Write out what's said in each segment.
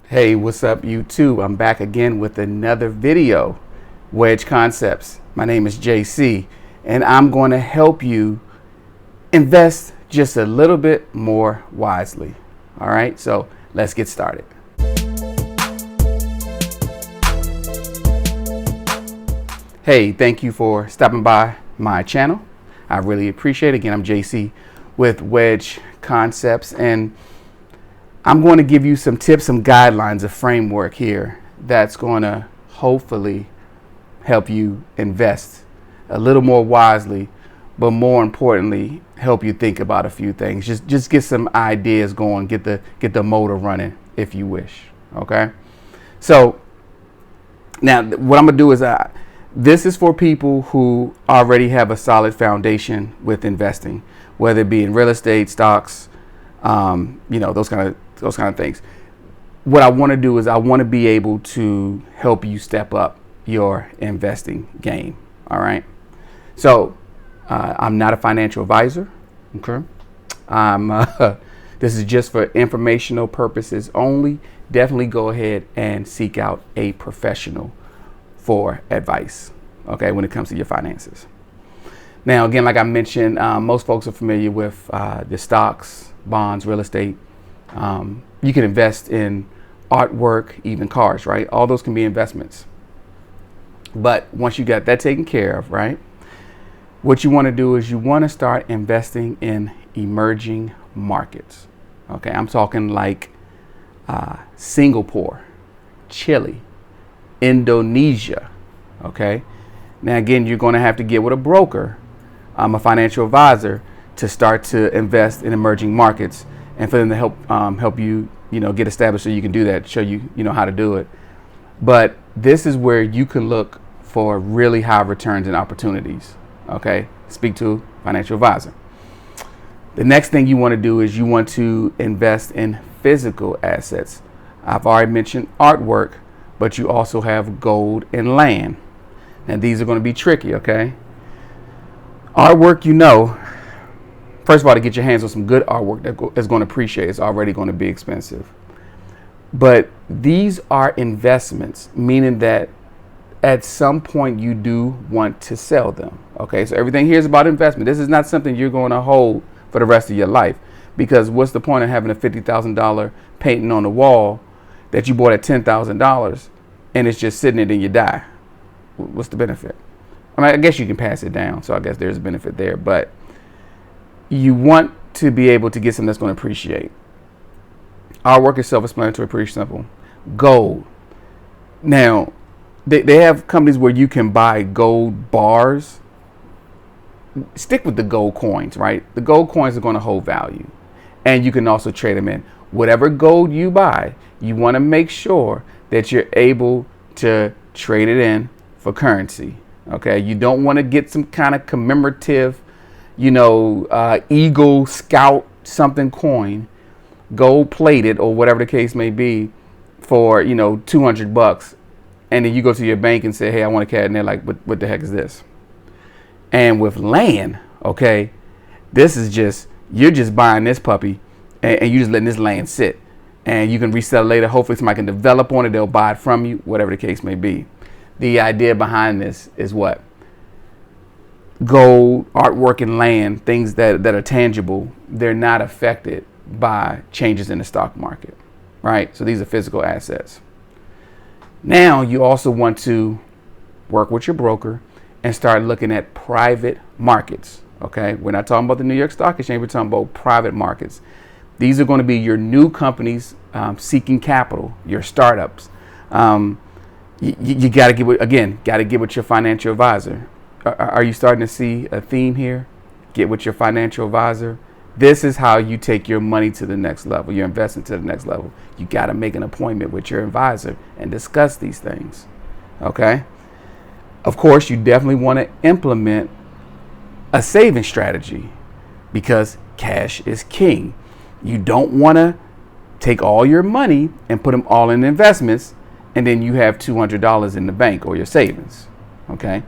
Hey, what's up, YouTube? I'm back again with another video, Wedge Concepts. My name is JC, and I'm going to help you invest just a little bit more wisely. All right, so let's get started. Hey, thank you for stopping by my channel. I really appreciate it. Again, I'm JC with Wedge Concepts, and I'm going to give you some tips, some guidelines, a framework here that's going to hopefully help you invest a little more wisely, but more importantly, help you think about a few things. Just get some ideas going, get the motor running, if you wish. Okay. So now what I'm gonna do is this is for people who already have a solid foundation with investing, whether it be in real estate, stocks, those kind of things. What I want to do is I want to be able to help you step up your investing game. All right. So I'm not a financial advisor. Okay. This is just for informational purposes only. Definitely go ahead and seek out a professional for advice. Okay. When it comes to your finances. Now, again, like I mentioned, most folks are familiar with the stocks, bonds, real estate. You can invest in artwork, even cars, right? All those can be investments. But once you got that taken care of, right, what you want to do is you want to start investing in emerging markets. Okay, I'm talking like Singapore, Chile, Indonesia. Okay, now again, you're going to have to get with a broker, a financial advisor, to start to invest in emerging markets, and for them to help you, get established so you can do that, show you, how to do it. But this is where you can look for really high returns and opportunities. Okay, speak to a financial advisor. The next thing you want to do is you want to invest in physical assets. I've already mentioned artwork, but you also have gold and land. Now these are going to be tricky. Okay, artwork, first of all, to get your hands on some good artwork that's going to appreciate, it's already going to be expensive. But these are investments, meaning that at some point you do want to sell them. Okay, so everything here is about investment. This is not something you're going to hold for the rest of your life, because what's the point of having a $50,000 painting on the wall that you bought at $10,000 and it's just sitting there and you die? What's the benefit? I mean, I guess you can pass it down, so I guess there's a benefit there, but you want to be able to get something that's going to appreciate. Our work is self-explanatory, pretty simple. Gold. Now, they have companies where you can buy gold bars. Stick with the gold coins, right? The gold coins are going to hold value, and you can also trade them in. Whatever gold you buy, you want to make sure that you're able to trade it in for currency. Okay, you don't want to get some kind of commemorative, Eagle Scout something coin, gold plated or whatever the case may be, for $200, and then you go to your bank and say, hey, I want a cat, and they're like, what the heck is this? And with land, okay, this is you're just buying this puppy, and you're just letting this land sit, and you can resell it later. Hopefully somebody can develop on it, they'll buy it from you, whatever the case may be. The idea behind this is what? Gold, artwork, and land, things that are tangible, they're not affected by changes in the stock market, right? So these are physical assets. Now you also want to work with your broker and start looking at private markets. Okay, we're not talking about the New York Stock Exchange, we're talking about private markets. These are going to be your new companies seeking capital, your startups. You got to get with your financial advisor. Are you starting to see a theme here? Get with your financial advisor. This is how you take your money to the next level, your investment to the next level. You got to make an appointment with your advisor and discuss these things. Okay. Of course, you definitely want to implement a saving strategy, because cash is king. You don't want to take all your money and put them all in investments, and then you have $200 in the bank or your savings. Okay.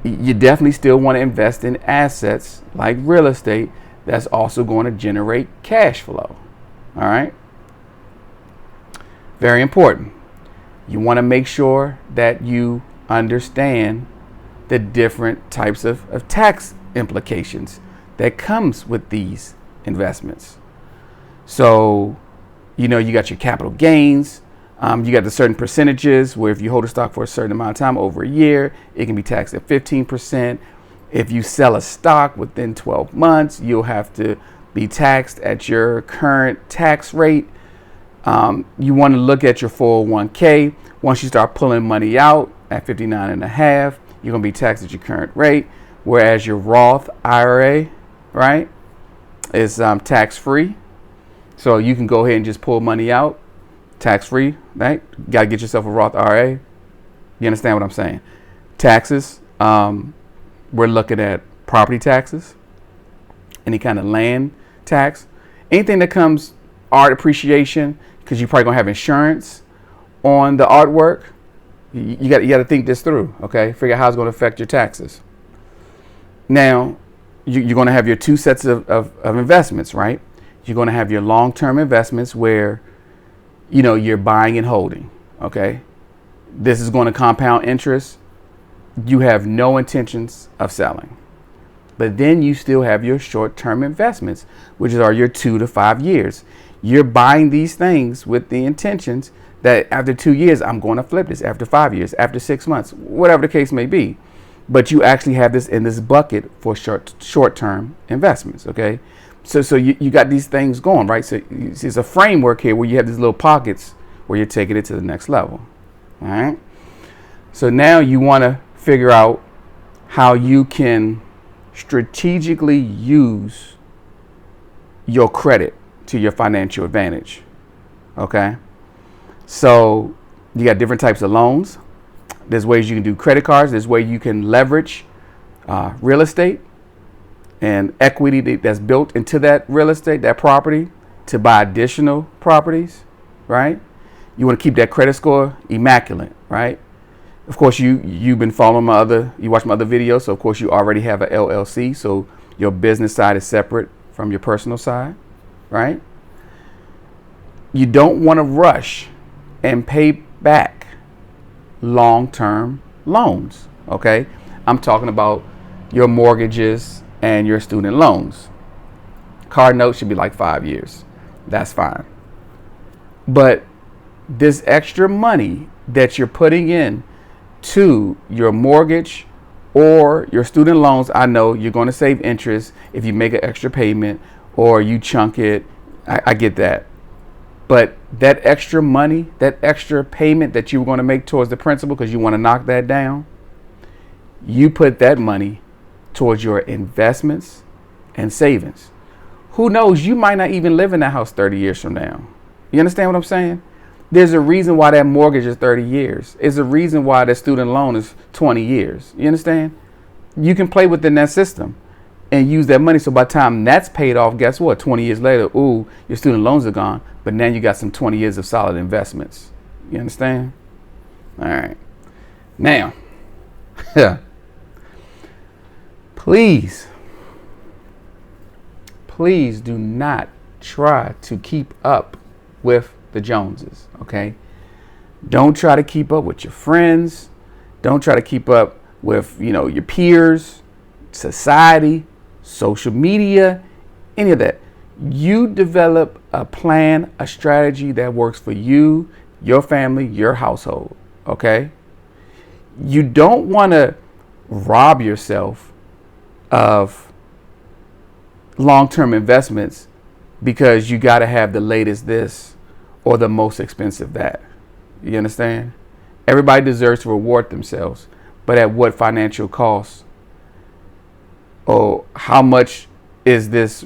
You definitely still want to invest in assets like real estate that's also going to generate cash flow. All right. Very important. You want to make sure that you understand the different types of tax implications that comes with these investments. So, you got your capital gains. You got the certain percentages where if you hold a stock for a certain amount of time, over a year, it can be taxed at 15%. If you sell a stock within 12 months, you'll have to be taxed at your current tax rate. You want to look at your 401k. Once you start pulling money out at 59 and a half, you're going to be taxed at your current rate. Whereas your Roth IRA, right, is tax free. So you can go ahead and just pull money out tax free, right? You got to get yourself a Roth IRA. You understand what I'm saying? Taxes, we're looking at property taxes, any kind of land tax, anything that comes art appreciation, because you're probably going to have insurance on the artwork. You got to think this through, okay? Figure out how it's going to affect your taxes. Now, you're going to have your two sets of investments, right? You're going to have your long-term investments where, you're buying and holding, okay? This is going to compound interest. You have no intentions of selling. But then you still have your short-term investments, which are your 2 to 5 years. You're buying these things with the intentions that after 2 years, I'm going to flip this, after 5 years, after 6 months, whatever the case may be. But you actually have this in this bucket for short-term investments, okay? So you got these things going, right? So it's a framework here where you have these little pockets where you're taking it to the next level, all right? So now you want to figure out how you can strategically use your credit to your financial advantage, okay? So you got different types of loans. There's ways you can do credit cards. There's ways you can leverage real estate and equity that's built into that real estate, that property, to buy additional properties, right? You want to keep that credit score immaculate, right? Of course, you've been following you watch my other videos, so of course you already have an LLC, so your business side is separate from your personal side, right? You don't want to rush and pay back long-term loans, okay? I'm talking about your mortgages and your student loans. Card notes should be like 5 years. That's fine. But this extra money that you're putting in to your mortgage or your student loans, I know you're going to save interest if you make an extra payment or you chunk it. I get that. But that extra money, that extra payment that you were going to make towards the principal because you want to knock that down, you put that money towards your investments and savings. Who knows? You might not even live in that house 30 years from now. You understand what I'm saying? There's a reason why that mortgage is 30 years. There's a reason why that student loan is 20 years. You understand? You can play within that system and use that money. So by the time that's paid off, guess what? 20 years later, ooh, your student loans are gone. But now you got some 20 years of solid investments. You understand? All right. Now, please do not try to keep up with the Joneses, okay? Don't try to keep up with your friends. Don't try to keep up with, your peers, society, social media, any of that. You develop a plan, a strategy that works for you, your family, your household, okay? You don't want to rob yourself of long-term investments because you got to have the latest this or the most expensive that. You understand? Everybody deserves to reward themselves, but at what financial cost? Or how much is this?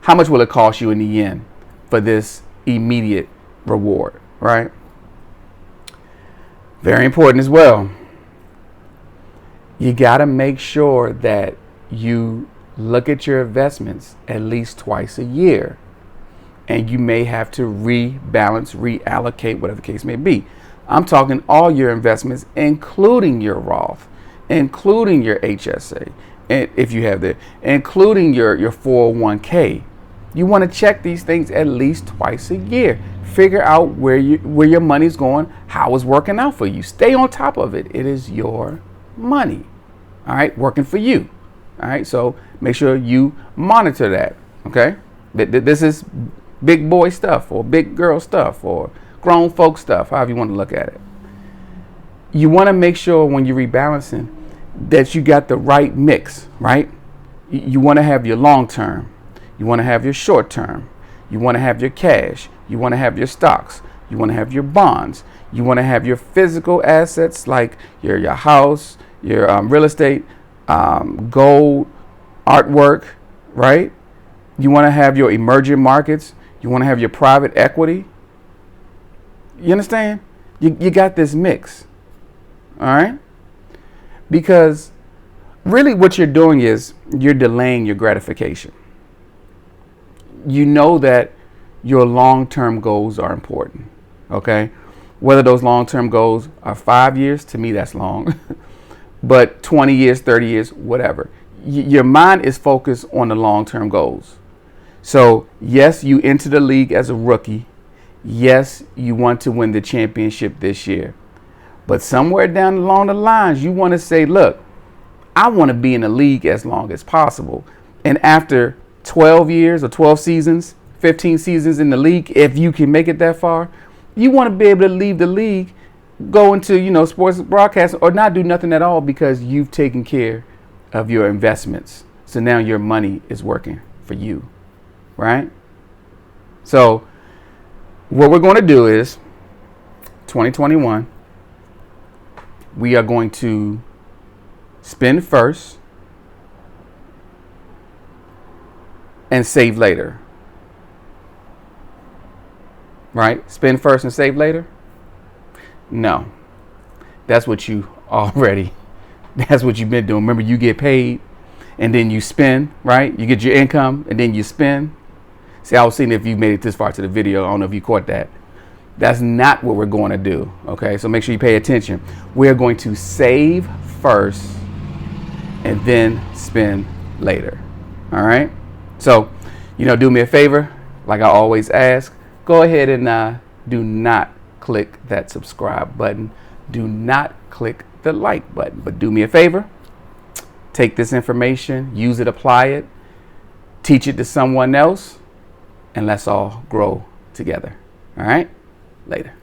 How much will it cost you in the end for this immediate reward, right? Very important as well. You got to make sure that you look at your investments at least twice a year. And you may have to rebalance, reallocate, whatever the case may be. I'm talking all your investments, including your Roth, including your HSA, and if you have that, including your 401k. You want to check these things at least twice a year. Figure out where your money's going, how it's working out for you. Stay on top of it. It is your money. All right, working for you. All right, so make sure you monitor that. Okay, this is big boy stuff or big girl stuff or grown folk stuff, however you want to look at it. You want to make sure when you're rebalancing that you got the right mix, right? You want to have your long term. You want to have your short term. You want to have your cash. You want to have your stocks. You want to have your bonds. You want to have your physical assets like your house, your real estate, gold, artwork, right? You want to have your emerging markets. You want to have your private equity. You understand? You got this mix. All right? Because really what you're doing is you're delaying your gratification. You know that your long-term goals are important. Okay? Whether those long-term goals are 5 years, to me that's long. But 20 years, 30 years, whatever. Your mind is focused on the long-term goals. So, yes, you enter the league as a rookie. Yes, you want to win the championship this year. But somewhere down along the lines, you want to say, look, I want to be in the league as long as possible. And after 12 years or 12 seasons, 15 seasons in the league, if you can make it that far, you want to be able to leave the league, go into, sports broadcasting or not do nothing at all because you've taken care of your investments. So now your money is working for you, right? So what we're going to do is 2021, we are going to spend first and save later. Right? Spend first and save later? No. That's what you've been doing. Remember, you get paid and then you spend, right? You get your income and then you spend. See, I was seeing if you made it this far to the video. I don't know if you caught that. That's not what we're going to do. Okay, so make sure you pay attention. We're going to save first and then spend later. All right. So, do me a favor, like I always ask, go ahead and do not click that subscribe button. Do not click the like button. But do me a favor, take this information, use it, apply it, teach it to someone else, and let's all grow together. All right. Later.